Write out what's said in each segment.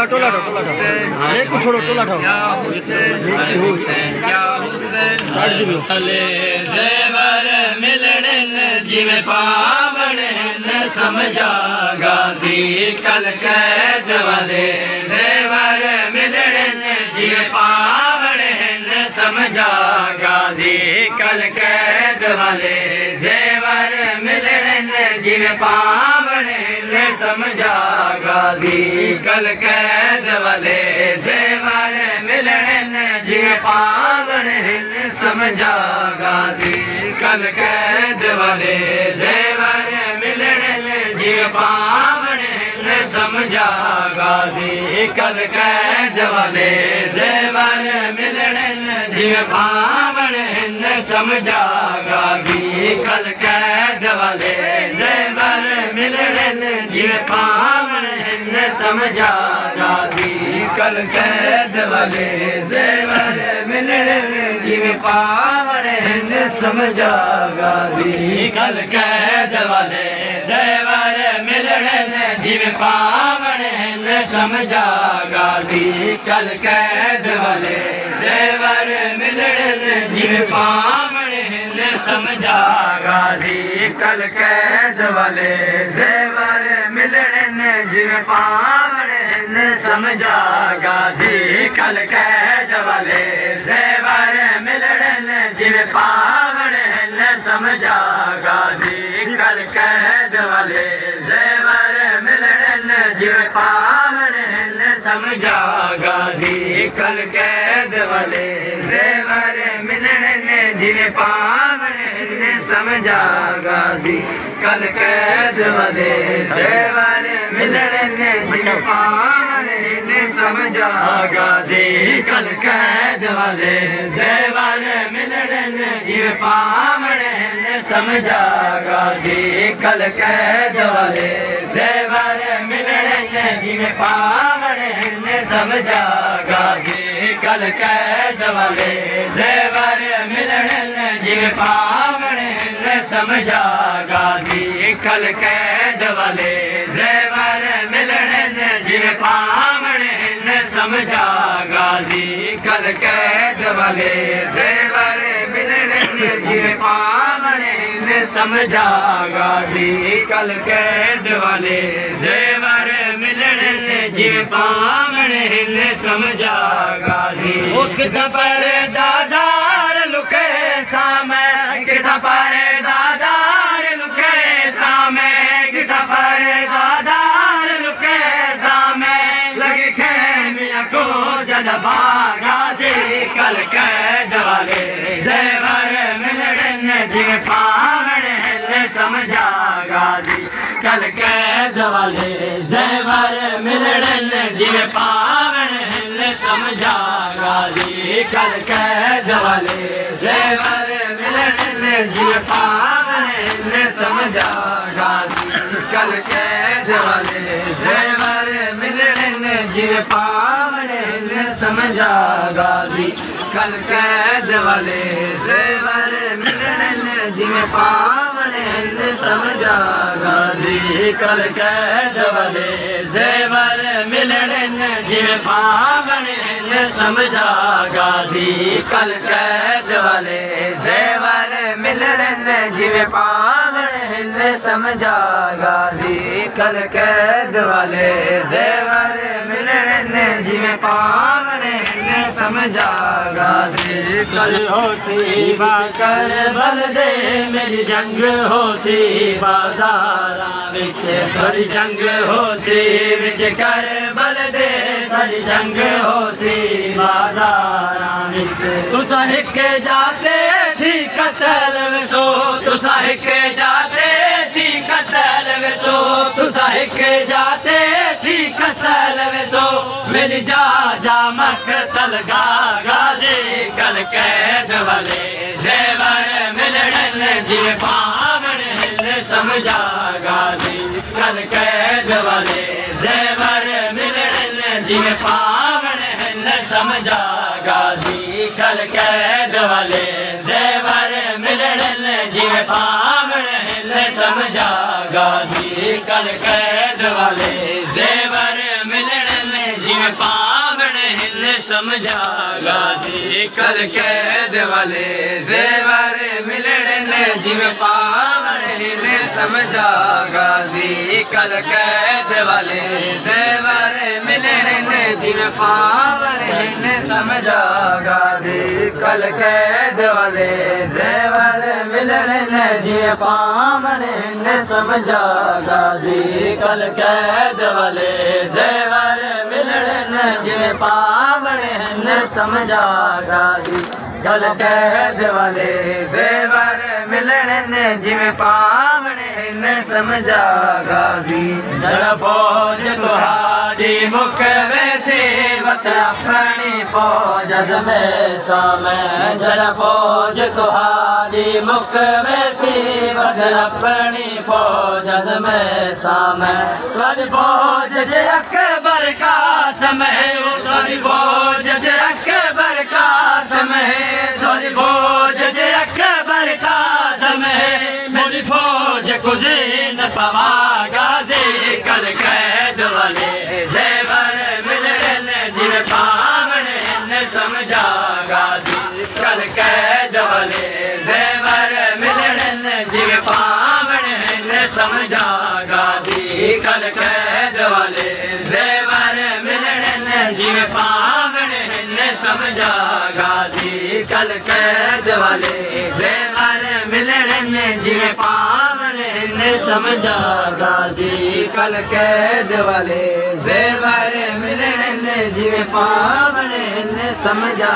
टोला ठाओ एक को छोड़ो टोला ठाओ जिमें पावण समझा गाजी कल कैद वाले जेवर मिलन जिमें पावण समझा गाजी कल कैद वाले जेवर मिलन जिमें पावण समझा गाजी कल कैद वाले जेवर मिलन जिमें पावण समझा गाजी कल कैद वाले जेवर मिलन जिमें पावण समझा गाजी कल कैद वाले जेवर मिलन जिमें पावण समझा गाजी कल कैद वाले जेवर मिलन जिमें पावण समझा गाजी कल कैद वाले जेवर मिलन जिमें पावण समझा गाजी कल कैद वाले जेवर मिलन जिमें पावण समझा गाजी कल कैद वाले जेवर मिलन जिमें पावण समझा गाजी कल कैद वाले जेवर मिलन जिमें पावण समझा गाजी कल कैद वाले जेवर मिलन जिमें पावण समझा गाजी कल कैद वाले जेवर मिलन जिमें पावण समझा गाजी कल कैद वाले जेवर मिलन जिमें पावण समझा गाजी कल कैद वाले जेवर मिलन जिमें पावण समझा गाजी कल कैद वाले जेवर मिलन जिमें पावण समझा गाजी कल कैद वाले जेवर मिलन जिमें पावण समझा गाजी कल कैद वाले जेवर मिलन जिमें पावण समझा गाजी कल कैद वाले जेवर मिलन जिमें पावण समझा गाजी कल कैद वाले जेवर मिलन जिमें पावण समझा गाजी कल कैद वाले जेवर मिलन जिमें पावण समझा गाजी किथा पर दादार लुके सामे किथा पर दादार लुके सामे किथा पर दादार लुके सामे लगे खेमिया को जलवा गाजी कल कैद वाले जेवर मिलन जिमें पावण समझा गाजी कल कैद वाले जेवर मिलन जिमें पावण समझा गाजी कल कैद वाले जेवर मिलन जिमें पावण समझा गाजी कल कैद वाले जेवर मिलन जिमें पावण समझा गाजी कल कैद वाले जेवर मिलन जिमें पावण समझा गाजी कल कैद वाले जेवर मिलन जिमें पावण समझा गाजी कल कैद वाले जेवर मिलन जिमें पावण समझा गाजी कल कैद वाले जेवर मिलन जिमें पावण समझा गाजी कल होसी कर बल दे मेरी जंग होसी बाजारा विच थोड़ी जंग होसी विच कर बल दे सारी जंग होसी बाजारा विच तुसा हिक जाते थी कतल विसो तुसा हिक जाते थी कतल विसो तुसा हिक जाते थी कतल विसो मेरी जा जा मकतल गाजी कल कैद वाले जेवर मिलन जिमें जिमें पावण हिन समझा गाजी कल कैद वाले ज़ेवर मिलण जिमें पावण हिन समझा गाजी कल कैद वाले ज़ेवर मिलण जिमें पावण हिन समझा गाजी कल कैद वाले ज़ेवर मिलण जिमें पावण हिन समझा गाजी कल कैद वाले ज़ेवर मिलण जिमें पावण हिन समझा गाजी कल कैद वाले ज़ेवर मिलण जिमें पावण हिन समझा गाजी कल कैद वाले ज़ेवर मिलण जिमें पावण हिन समझा गाजी कल कैद वाले ज़ेवर मिलण जिमें पावण हिन समझा गाजी जड़ फौज तुहारी मुख वैसे वत अपनी फौज में सामें जड़ फौज तुहारी मुख वैसे वत अपनी फौज में सामें तुहारी फौज जे अकबर का समय तुहारी फौज जे अकबर का समय तुहारी फौज जे अकबर का समय मेरी फौज कुजी न पवा गाजी कल कैद वाले ज़ेवर मिलण जिमें पावण हिन समझा गाजी कल कैद वाले ज़ेवर मिलण जिमें पावण हिन समझा गाजी कल कैद वाले ज़ेवर मिलण जिमें पावण हिन समझा गाजी कल कैद वाले ज़ेवर मिलण जिमें पावण हिन समझा गाजी कल कैद वाले ज़ेवर मिलण जिमें पावण हिन समझा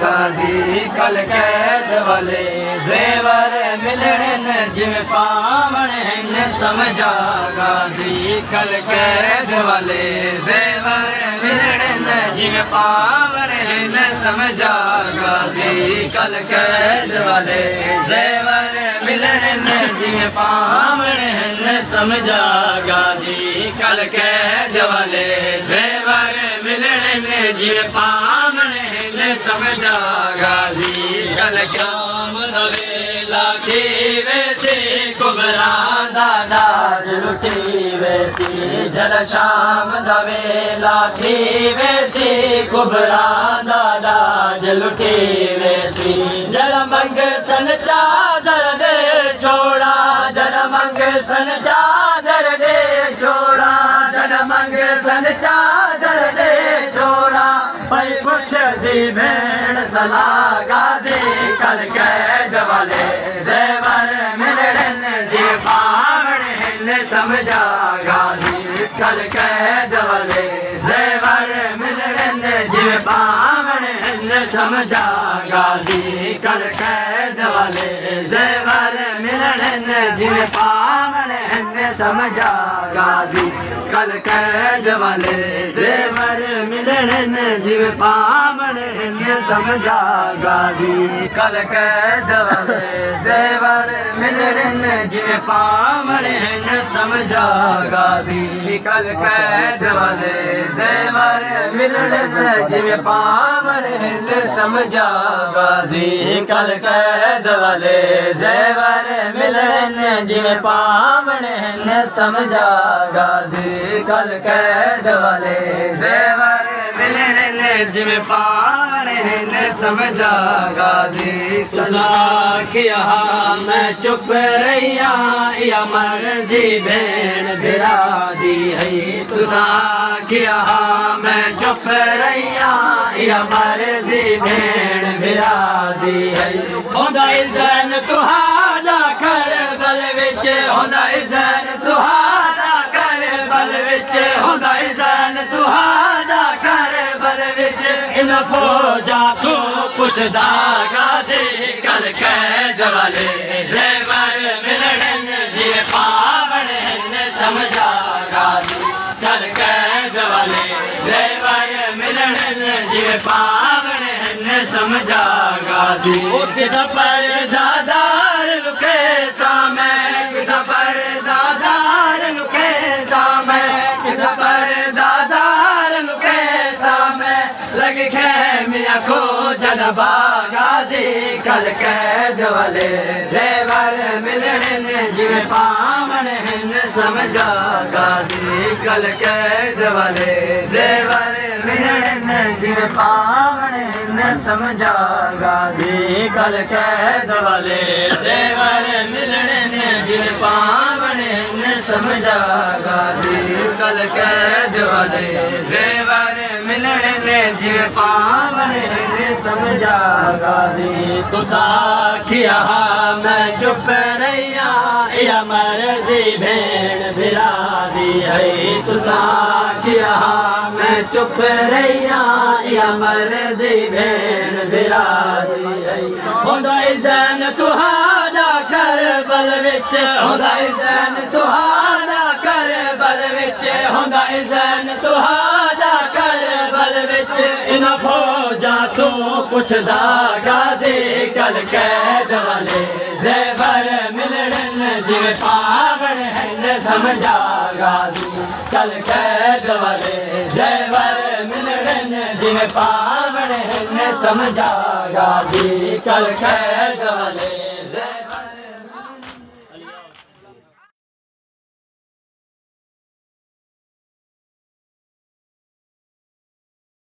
गाजी कल कैद वाले ज़ेवर मिलण जिमें पावण हिन समझा गाजी कल कैद वाले ज़ेवर मिलण जिमें पावण हिन समझा गाजी कल कैद वाले ज़ेवर मिलण जिमें पावण हिन समझा गाजी कल कैद वाले ज़ेवर मिलण जिमें पावण हिन समझा गाजी कल शाम सवेला की वैसे कुबरा दादा लुटी वैसी जल शाम दवेला की वैसी कुबरा दादा लुटी वैसी जल मंग सन चादर दे छोड़ा जल मंग सन चादर दे छोड़ा जल मंग सन चादर दे छोड़ा भाई पुछ दी भेड़ सला गाजी कल कैद वाले ज़ेवर मिलण जिमें पावण हिन समझा गाजी कल कैद वाले ज़ेवर मिलण जिमें पावण हिन समझा गाजी कल कैद वाले ज़ेवर मिलण जिमें पावण हिन समझा गाजी कल कैद वाले ज़ेवर मिलण जिमें पावण हिन समझा गाजी कल कैद वाले ज़ेवर मिलण जिमें पावण हिन समझा गाजी कल कैद वाले ज़ेवर मिलण जिमें पावण हिन समझा गाजी कल कैद वाले ज़ेवर मिलण जिमें पावण हिन समझा गाजी कल कैद वाले ज़ेवर मिलण जिमें पावण हिन समझा गाजी तुझा किया मैं चुप रहिया या मर्जी भेड़ बिरादी है तुझा किया मैं चुप रहिया या मर्जी भेड़ बिरादी है होंदा इज़न तुहारा कर बल विच होंदा इज़न तुहारा कर बल विच होंदा इज़न तुहारा कर बल विच इन फौजा को पुछदा गाजी कल कैद वाले ज़ेवर मिलण जिमें पावण हिन समझा गाजी कल कैद वाले ज़ेवर मिलण जिमें पावण हिन समझा गाजी किथा पर दादार लुके सामे किथा पर दादार लुके सामे किथा पर दादार लुके मुशतबा गाजी कल कैद वाले ज़ेवर मिलने जिवें पावण हिन समझा गाजी कल कैद वाले ज़ेवर मिलने जिवें पावण हिन समझा गाजी कल कैद वाले ज़ेवर मिलने जिवें पावण हिन समझा गाजी कल कैद वाले ज़ेवर मिलने जिवें पावण हिन समझा गाजी तुसा किया मैं चुप रहिया या मर्जी भेण भिरा दी है तुसा किया मैं चुप रहिया या मर्जी भेण भिरा दी है होंदा ज़ैन तुहाडा कर बल विच होंदा ज़ैन तुहाडा कर बल विच होंदा ज़ैन तुहाडा कर बल विच इन फौजा तू पुछदा गाजी कल कैद वाले ज़ेवर मिलने जिवें पावण हिन समझा गाजी कल कैद वाले ज़ेवर मिलने जिवें पावण हिन समझा गाजी कल कैद वाले